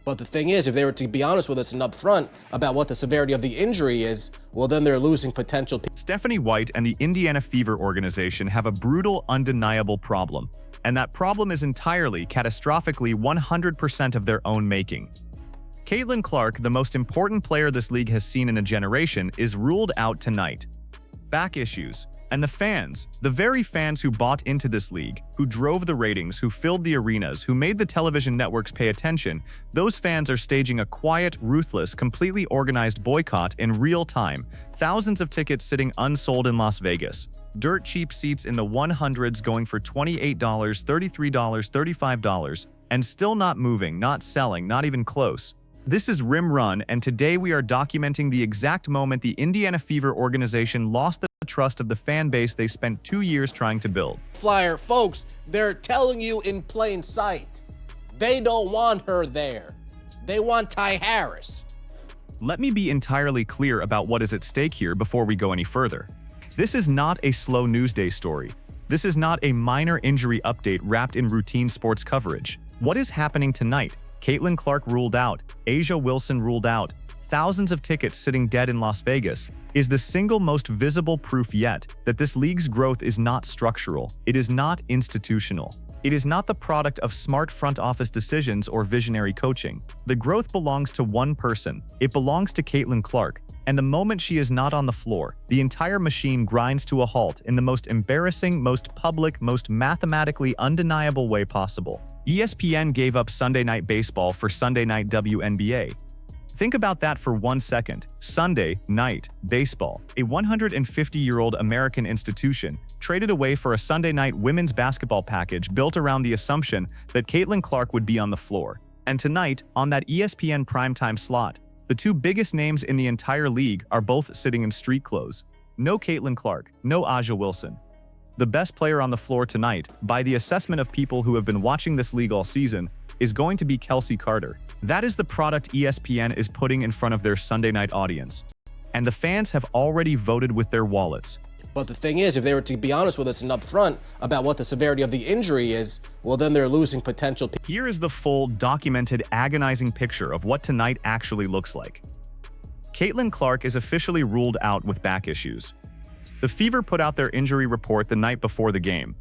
But the thing is, if they were to be honest with us and upfront about what the severity of the injury is, well, then they're losing potential. Stephanie White and the Indiana Fever organization have a brutal, undeniable problem, and that problem is entirely, catastrophically 100% of their own making. Caitlin Clark, the most important player this league has seen in a generation, is ruled out tonight. Back issues. And the fans, the very fans who bought into this league, who drove the ratings, who filled the arenas, who made the television networks pay attention, those fans are staging a quiet, ruthless, completely organized boycott in real time. Thousands of tickets sitting unsold in Las Vegas. Dirt cheap seats in the 100s going for $28, $33, $35, and still not moving, not selling, not even close. This is Rim Run, and today we are documenting the exact moment the Indiana Fever organization lost the trust of the fan base they spent 2 years trying to build. Flyer, folks, they're telling you in plain sight. They don't want her there. They want Ty Harris. Let me be entirely clear about what is at stake here before we go any further. This is not a slow news day story. This is not a minor injury update wrapped in routine sports coverage. What is happening tonight? Caitlin Clark ruled out, A'ja Wilson ruled out, thousands of tickets sitting dead in Las Vegas, is the single most visible proof yet that this league's growth is not structural, it is not institutional. It is not the product of smart front office decisions or visionary coaching. The growth belongs to one person. It belongs to Caitlin Clark. And the moment she is not on the floor, the entire machine grinds to a halt in the most embarrassing, most public, most mathematically undeniable way possible. ESPN gave up Sunday Night Baseball for Sunday Night WNBA. Think about that for 1 second. Sunday Night Baseball, a 150-year-old American institution, traded away for a Sunday Night women's basketball package built around the assumption that Caitlin Clark would be on the floor. And tonight, on that ESPN primetime slot, the two biggest names in the entire league are both sitting in street clothes. No Caitlin Clark, no A'ja Wilson. The best player on the floor tonight, by the assessment of people who have been watching this league all season, is going to be Kelsey Carter. That is the product ESPN is putting in front of their Sunday night audience. And the fans have already voted with their wallets. But the thing is, if they were to be honest with us and upfront about what the severity of the injury is, well, then they're losing potential. Here is the full, documented, agonizing picture of what tonight actually looks like. Caitlin Clark is officially ruled out with back issues. The Fever put out their injury report the night before the game.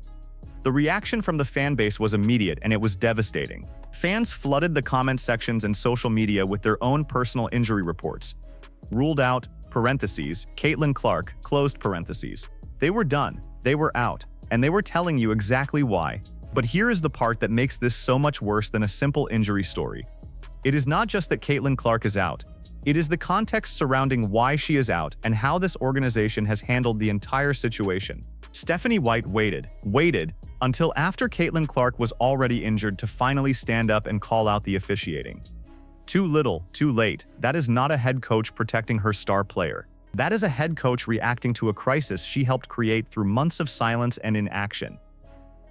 The reaction from the fan base was immediate and it was devastating. Fans flooded the comment sections and social media with their own personal injury reports. Ruled out, parentheses, Caitlin Clark, closed parentheses. They were done, they were out, and they were telling you exactly why. But here is the part that makes this so much worse than a simple injury story. It is not just that Caitlin Clark is out. It is the context surrounding why she is out and how this organization has handled the entire situation. Stephanie White waited until after Caitlin Clark was already injured to finally stand up and call out the officiating. Too little, too late. That is not a head coach protecting her star player. That is a head coach reacting to a crisis she helped create through months of silence and inaction.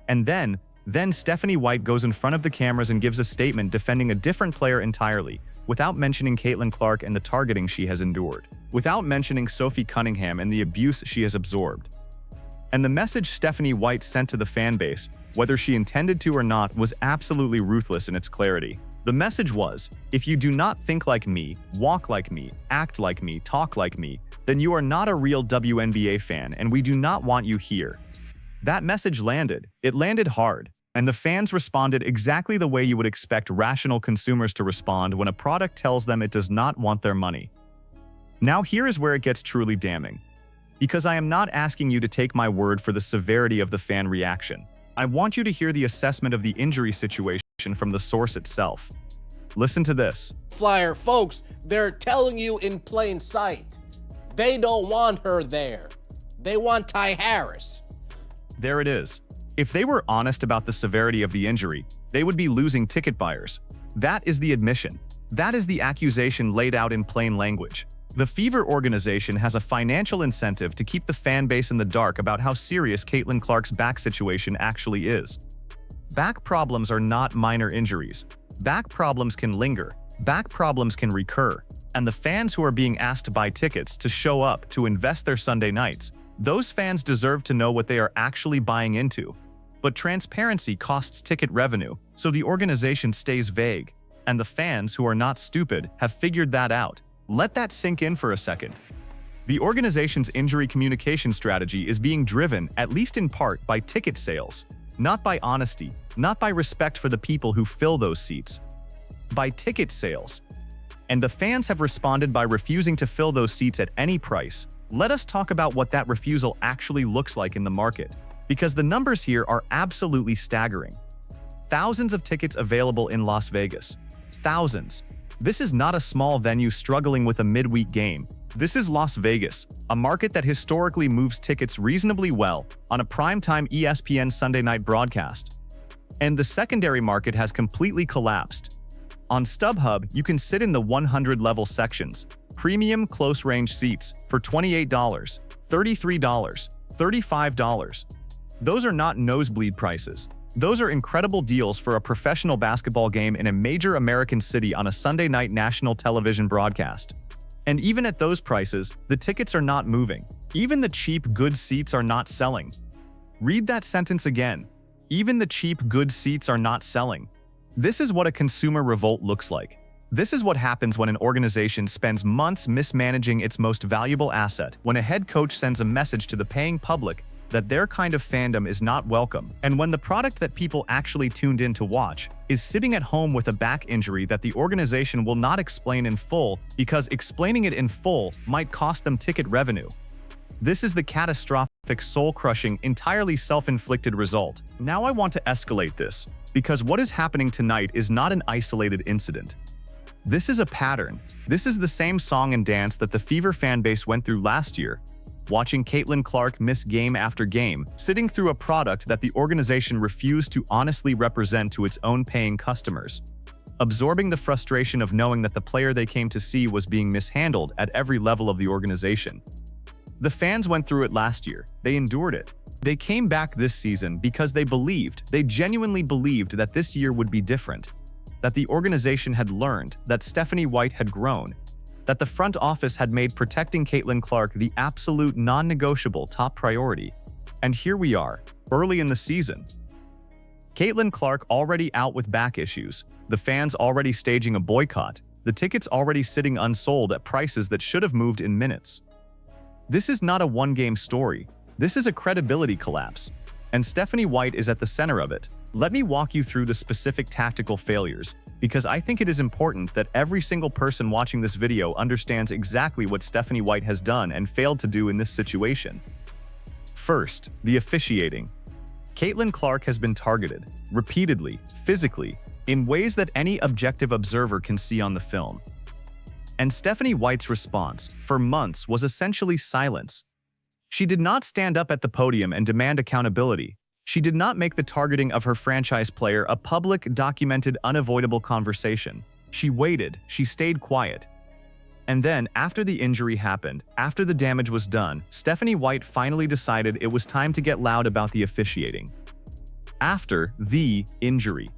And then Stephanie White goes in front of the cameras and gives a statement defending a different player entirely, without mentioning Caitlin Clark and the targeting she has endured, without mentioning Sophie Cunningham and the abuse she has absorbed. And the message Stephanie White sent to the fan base, whether she intended to or not, was absolutely ruthless in its clarity. The message was, if you do not think like me, walk like me, act like me, talk like me, then you are not a real WNBA fan and we do not want you here. That message landed. It landed hard. And the fans responded exactly the way you would expect rational consumers to respond when a product tells them it does not want their money. Now here is where it gets truly damning. Because I am not asking you to take my word for the severity of the fan reaction. I want you to hear the assessment of the injury situation from the source itself. Listen to this. Flyer, folks, they're telling you in plain sight. They don't want her there. They want Ty Harris. There it is. If they were honest about the severity of the injury, they would be losing ticket buyers. That is the admission. That is the accusation laid out in plain language. The Fever organization has a financial incentive to keep the fan base in the dark about how serious Caitlin Clark's back situation actually is. Back problems are not minor injuries. Back problems can linger. Back problems can recur. And the fans who are being asked to buy tickets, to show up, to invest their Sunday nights, those fans deserve to know what they are actually buying into. But transparency costs ticket revenue, so the organization stays vague. And the fans, who are not stupid, have figured that out. Let that sink in for a second. The organization's injury communication strategy is being driven, at least in part, by ticket sales. Not by honesty, not by respect for the people who fill those seats. By ticket sales. And the fans have responded by refusing to fill those seats at any price. Let us talk about what that refusal actually looks like in the market, because the numbers here are absolutely staggering. Thousands of tickets available in Las Vegas. Thousands. This is not a small venue struggling with a midweek game. This is Las Vegas, a market that historically moves tickets reasonably well on a primetime ESPN Sunday night broadcast. And the secondary market has completely collapsed. On StubHub, you can sit in the 100-level sections, premium close-range seats, for $28, $33, $35. Those are not nosebleed prices. Those are incredible deals for a professional basketball game in a major American city on a Sunday night national television broadcast. And even at those prices, the tickets are not moving. Even the cheap, good seats are not selling. Read that sentence again. Even the cheap, good seats are not selling. This is what a consumer revolt looks like. This is what happens when an organization spends months mismanaging its most valuable asset, when a head coach sends a message to the paying public that their kind of fandom is not welcome, and when the product that people actually tuned in to watch is sitting at home with a back injury that the organization will not explain in full because explaining it in full might cost them ticket revenue. This is the catastrophic, soul-crushing, entirely self-inflicted result. Now I want to escalate this, because what is happening tonight is not an isolated incident. This is a pattern. This is the same song and dance that the Fever fanbase went through last year, watching Caitlin Clark miss game after game, sitting through a product that the organization refused to honestly represent to its own paying customers, absorbing the frustration of knowing that the player they came to see was being mishandled at every level of the organization. The fans went through it last year. They endured it. They came back this season because they genuinely believed that this year would be different, that the organization had learned, that Stephanie White had grown, that the front office had made protecting Caitlin Clark the absolute non-negotiable top priority. And here we are, early in the season. Caitlin Clark already out with back issues, the fans already staging a boycott, the tickets already sitting unsold at prices that should have moved in minutes. This is not a one-game story. This is a credibility collapse, and Stephanie White is at the center of it. Let me walk you through the specific tactical failures, because I think it is important that every single person watching this video understands exactly what Stephanie White has done and failed to do in this situation. First, the officiating. Caitlin Clark has been targeted, repeatedly, physically, in ways that any objective observer can see on the film. And Stephanie White's response, for months, was essentially silence. She did not stand up at the podium and demand accountability. She did not make the targeting of her franchise player a public, documented, unavoidable conversation. She waited, she stayed quiet. And then, after the injury happened, after the damage was done, Stephanie White finally decided it was time to get loud about the officiating. After the injury.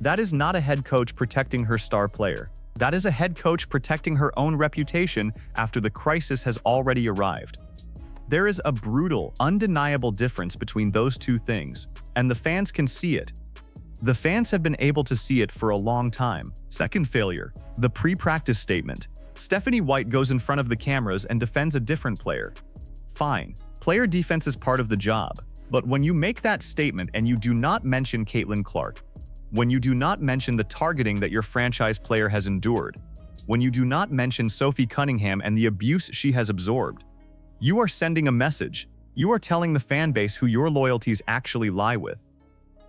That is not a head coach protecting her star player. That is a head coach protecting her own reputation after the crisis has already arrived. There is a brutal, undeniable difference between those two things, and the fans can see it. The fans have been able to see it for a long time. Second failure, the pre-practice statement. Stephanie White goes in front of the cameras and defends a different player. Fine, player defense is part of the job, but when you make that statement and you do not mention Caitlin Clark, when you do not mention the targeting that your franchise player has endured, when you do not mention Sophie Cunningham and the abuse she has absorbed, you are sending a message. You are telling the fan base who your loyalties actually lie with.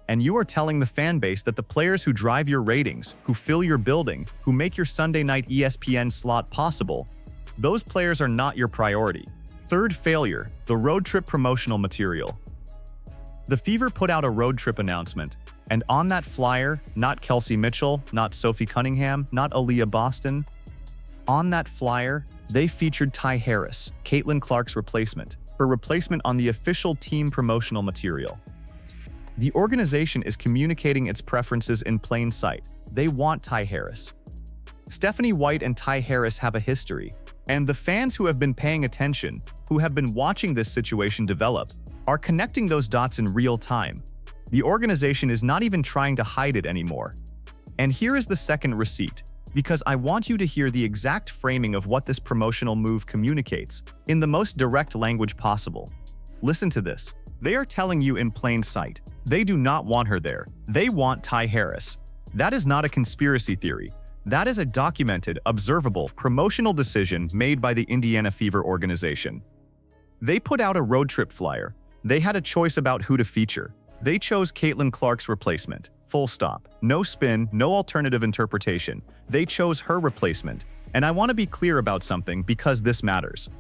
And you are telling the fan base that the players who drive your ratings, who fill your building, who make your Sunday night ESPN slot possible, those players are not your priority. Third failure, the road trip promotional material. The Fever put out a road trip announcement, and on that flyer, not Kelsey Mitchell, not Sophie Cunningham, not Aaliyah Boston. On that flyer, they featured Ty Harris, Caitlin Clark's replacement, her replacement on the official team promotional material. The organization is communicating its preferences in plain sight. They want Ty Harris. Stephanie White and Ty Harris have a history, and the fans who have been paying attention, who have been watching this situation develop, are connecting those dots in real time. The organization is not even trying to hide it anymore. And here is the second receipt, because I want you to hear the exact framing of what this promotional move communicates in the most direct language possible. Listen to this. They are telling you in plain sight, they do not want her there. They want Ty Harris. That is not a conspiracy theory. That is a documented, observable, promotional decision made by the Indiana Fever organization. They put out a road trip flyer. They had a choice about who to feature. They chose Caitlin Clark's replacement. Full stop. No spin, no alternative interpretation. They chose her replacement. And I want to be clear about something because this matters.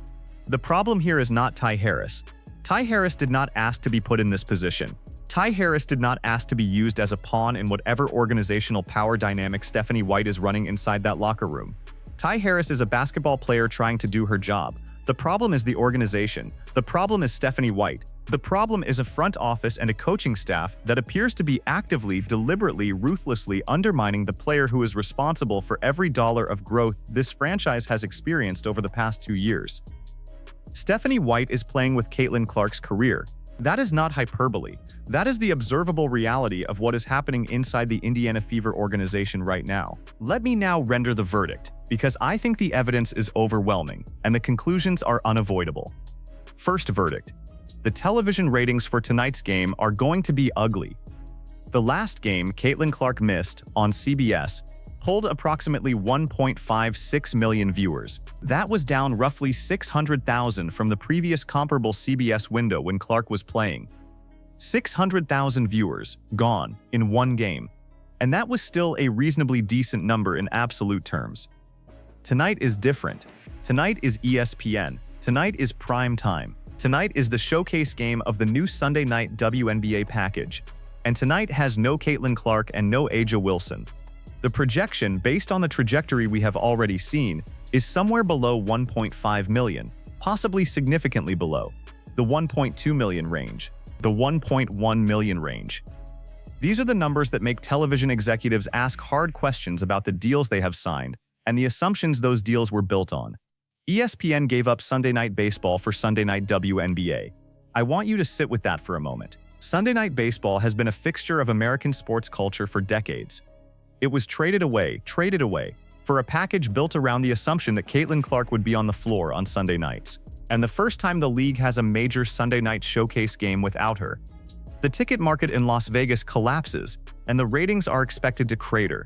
The problem here is not Ty Harris. Ty Harris did not ask to be put in this position. Ty Harris did not ask to be used as a pawn in whatever organizational power dynamic Stephanie White is running inside that locker room. Ty Harris is a basketball player trying to do her job. The problem is the organization. The problem is Stephanie White. The problem is a front office and a coaching staff that appears to be actively, deliberately, ruthlessly undermining the player who is responsible for every dollar of growth this franchise has experienced over the past 2 years. Stephanie White is playing with Caitlin Clark's career. That is not hyperbole. That is the observable reality of what is happening inside the Indiana Fever organization right now. Let me now render the verdict, because I think the evidence is overwhelming and the conclusions are unavoidable. First verdict. The television ratings for tonight's game are going to be ugly. The last game Caitlin Clark missed on CBS pulled approximately 1.56 million viewers. That was down roughly 600,000 from the previous comparable CBS window when Clark was playing. 600,000 viewers gone in one game. And that was still a reasonably decent number in absolute terms. Tonight is different. Tonight is ESPN. Tonight is prime time. Tonight is the showcase game of the new Sunday night WNBA package. And tonight has no Caitlin Clark and no A'ja Wilson. The projection, based on the trajectory we have already seen, is somewhere below 1.5 million, possibly significantly below, the 1.2 million range, the 1.1 million range. These are the numbers that make television executives ask hard questions about the deals they have signed and the assumptions those deals were built on. ESPN gave up Sunday Night Baseball for Sunday Night WNBA. I want you to sit with that for a moment. Sunday Night Baseball has been a fixture of American sports culture for decades. It was traded away, for a package built around the assumption that Caitlin Clark would be on the floor on Sunday nights. And the first time the league has a major Sunday night showcase game without her. The ticket market in Las Vegas collapses, and the ratings are expected to crater.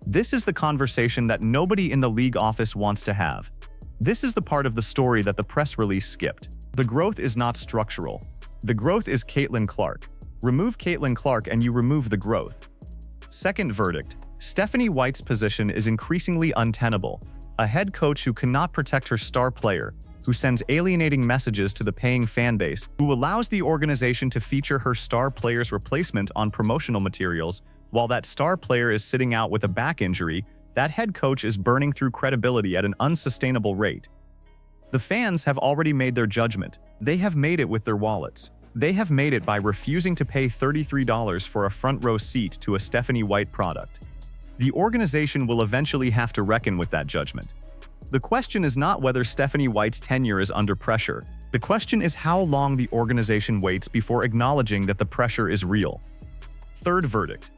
This is the conversation that nobody in the league office wants to have. This is the part of the story that the press release skipped. The growth is not structural. The growth is Caitlin Clark. Remove Caitlin Clark and you remove the growth. Second verdict. Stephanie White's position is increasingly untenable. A head coach who cannot protect her star player, who sends alienating messages to the paying fan base, who allows the organization to feature her star player's replacement on promotional materials, while that star player is sitting out with a back injury. That head coach is burning through credibility at an unsustainable rate. The fans have already made their judgment. They have made it with their wallets. They have made it by refusing to pay $33 for a front row seat to a Stephanie White product. The organization will eventually have to reckon with that judgment. The question is not whether Stephanie White's tenure is under pressure. The question is how long the organization waits before acknowledging that the pressure is real. Third verdict.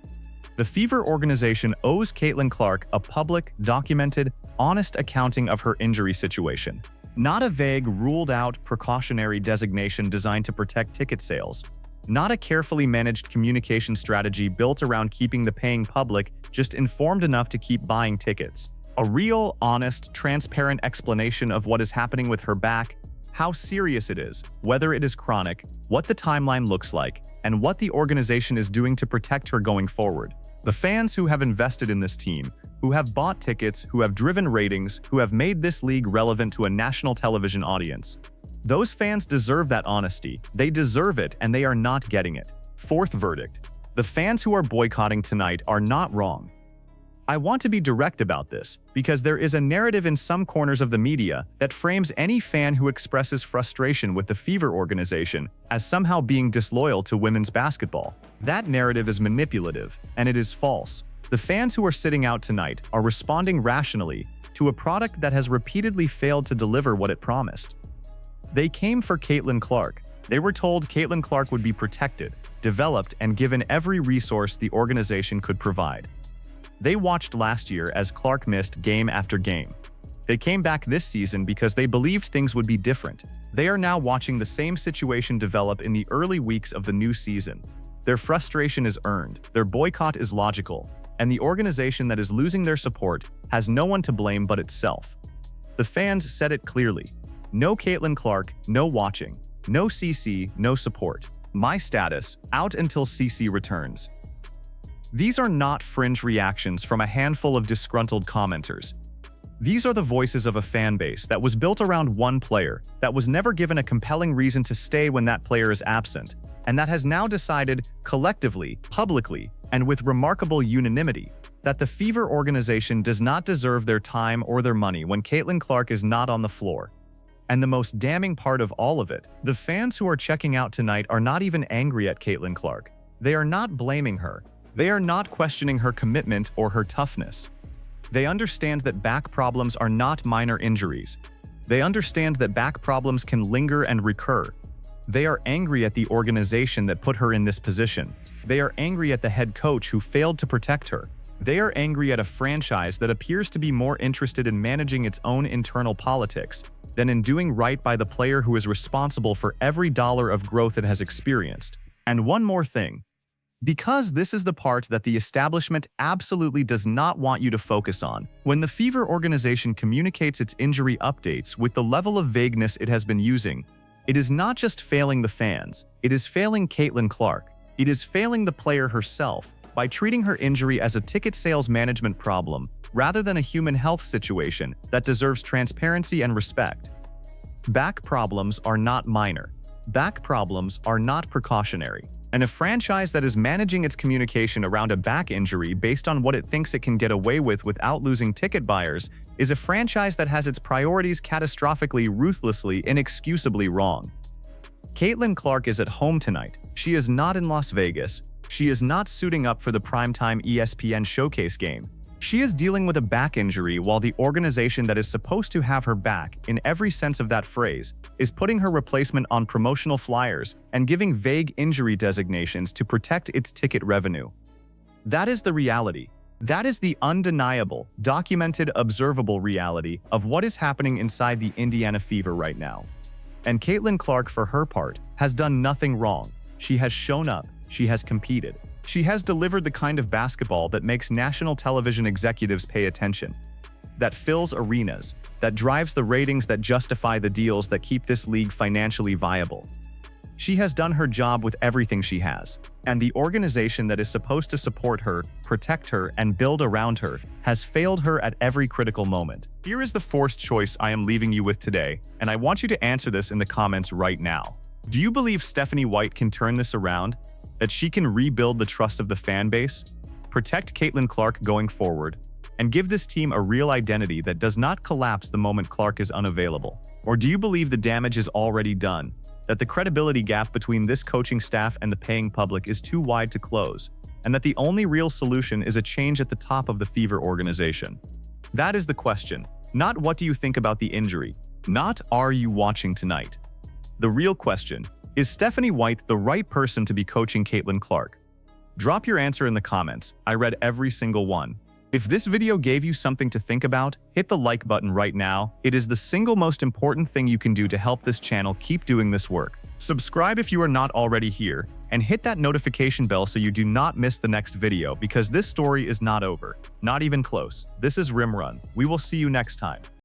The Fever organization owes Caitlin Clark a public, documented, honest accounting of her injury situation. Not a vague, ruled-out, precautionary designation designed to protect ticket sales. Not a carefully managed communication strategy built around keeping the paying public just informed enough to keep buying tickets. A real, honest, transparent explanation of what is happening with her back, how serious it is, whether it is chronic, what the timeline looks like, and what the organization is doing to protect her going forward. The fans who have invested in this team, who have bought tickets, who have driven ratings, who have made this league relevant to a national television audience. Those fans deserve that honesty. They deserve it, and they are not getting it. Fourth verdict. The fans who are boycotting tonight are not wrong. I want to be direct about this, because there is a narrative in some corners of the media that frames any fan who expresses frustration with the Fever organization as somehow being disloyal to women's basketball. That narrative is manipulative, and it is false. The fans who are sitting out tonight are responding rationally to a product that has repeatedly failed to deliver what it promised. They came for Caitlin Clark. They were told Caitlin Clark would be protected, developed, and given every resource the organization could provide. They watched last year as Clark missed game after game. They came back this season because they believed things would be different. They are now watching the same situation develop in the early weeks of the new season. Their frustration is earned, their boycott is logical, and the organization that is losing their support has no one to blame but itself. The fans said it clearly. No Caitlin Clark, no watching. No CC, no support. My status, out until CC returns. These are not fringe reactions from a handful of disgruntled commenters. These are the voices of a fan base that was built around one player, that was never given a compelling reason to stay when that player is absent, and that has now decided, collectively, publicly, and with remarkable unanimity, that the Fever organization does not deserve their time or their money when Caitlin Clark is not on the floor. And the most damning part of all of it, the fans who are checking out tonight are not even angry at Caitlin Clark. They are not blaming her. They are not questioning her commitment or her toughness. They understand that back problems are not minor injuries. They understand that back problems can linger and recur. They are angry at the organization that put her in this position. They are angry at the head coach who failed to protect her. They are angry at a franchise that appears to be more interested in managing its own internal politics than in doing right by the player who is responsible for every dollar of growth it has experienced. And one more thing. Because this is the part that the establishment absolutely does not want you to focus on, when the Fever organization communicates its injury updates with the level of vagueness it has been using, it is not just failing the fans, it is failing Caitlin Clark. It is failing the player herself by treating her injury as a ticket sales management problem rather than a human health situation that deserves transparency and respect. Back problems are not minor. Back problems are not precautionary. And a franchise that is managing its communication around a back injury based on what it thinks it can get away with without losing ticket buyers is a franchise that has its priorities catastrophically, ruthlessly, inexcusably wrong. Caitlin Clark is at home tonight. She is not in Las Vegas. She is not suiting up for the primetime ESPN showcase game. She is dealing with a back injury while the organization that is supposed to have her back, in every sense of that phrase, is putting her replacement on promotional flyers and giving vague injury designations to protect its ticket revenue. That is the reality. That is the undeniable, documented, observable reality of what is happening inside the Indiana Fever right now. And Caitlin Clark, for her part, has done nothing wrong. She has shown up. She has competed. She has delivered the kind of basketball that makes national television executives pay attention, that fills arenas, that drives the ratings that justify the deals that keep this league financially viable. She has done her job with everything she has, and the organization that is supposed to support her, protect her, and build around her has failed her at every critical moment. Here is the forced choice I am leaving you with today, and I want you to answer this in the comments right now. Do you believe Stephanie White can turn this around? That she can rebuild the trust of the fan base, protect Caitlin Clark going forward, and give this team a real identity that does not collapse the moment Clark is unavailable? Or do you believe the damage is already done, that the credibility gap between this coaching staff and the paying public is too wide to close, and that the only real solution is a change at the top of the Fever organization? That is the question. Not what do you think about the injury, not are you watching tonight. The real question, is Stephanie White the right person to be coaching Caitlin Clark? Drop your answer in the comments. I read every single one. If this video gave you something to think about, hit the like button right now. It is the single most important thing you can do to help this channel keep doing this work. Subscribe if you are not already here, and hit that notification bell so you do not miss the next video, because this story is not over. Not even close. This is Rim Run. We will see you next time.